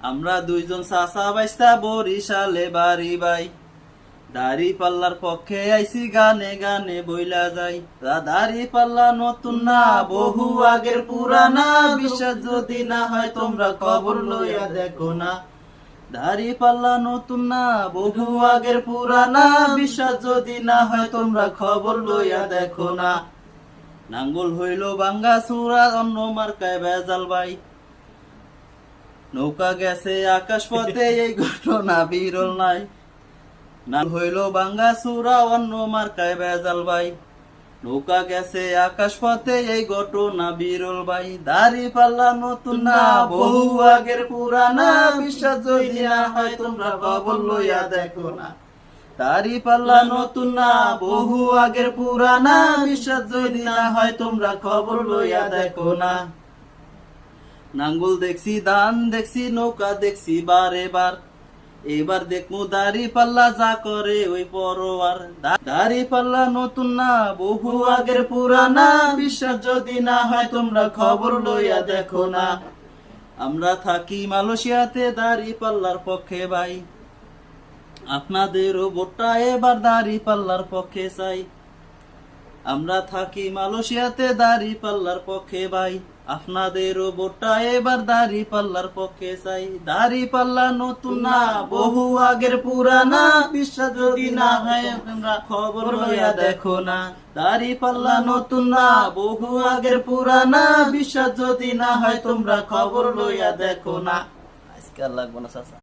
আমরা দুইজন চাচা বাইস্তা বরিশালে বাড়ি বাই দাড়ি পাল্লার পক্ষে আইছি গানে গানে বইলা যাই দাড়ি পাল্লা নতুন না বহু আগের পুরানা বিশ্বাস যদি না হয় তোমরা খবর লইয়া দেখো না দাড়ি পাল্লা নতুন না বহু আগের পুরানা বিশ্বাস যদি না হয় তোমরা খবর লইয়া দেখো না নাঙ্গল হইল বাঙ্গা চূড়া অন্য মার্কায় ভেজাল ভাই নৌকা গেছে আকাশ পথে এই ঘটনা বিরল নাই নাম হইল বাঙ্গা চূড়া অন্য মার্কায় ভেজাল ভাই নৌকা গেছে আকাশ পথে এই ঘটনা বিরল ভাই দাড়ি পাল্লা নতুন না বহু আগের পুরানা বিশ্বাস যদি না হয় তোমরা খবর লইয়া দেখো না দাড়ি পাল্লা নতুন না বহু আগের পুরানা বিশ্বাস যদি না হয় তোমরা খবর লইয়া দেখো না নাঙ্গল দেখছি ধান দেখছি নৌকা দেখছি বারে বার এবার দেখমু দাড়ি পাল্লা যা করে ওই পরোয়ার দাড়ি পাল্লা নতুন না বহু আগের পুরানা বিশ্বাস যদি না হয় তোমরা খবর লইয়া দেখো না আমরা থাকি মালয়েশিয়াতে দাড়ি পাল্লার পক্ষে ভাই আপনাদেরও ভোটটা এবার দাড়ি পাল্লার পক্ষে চাই আমরা থাকি মালয়েশিয়াতে দাড়ি পাল্লার পক্ষে ভাই আপনাদেরও ভোটটা এবার দাড়ি পাল্লার পক্ষে চাই দাড়ি পাল্লা নতুন না বহু আগের পুরানা বিশ্বাস যদি না হয় তোমরা খবর লইয়া দেখো না দাড়ি পাল্লা নতুন না বহু আগের পুরানা বিশ্বাস যদি না হয় তোমরা খবর লইয়া দেখো না আজকাল লাগবো না চাচা।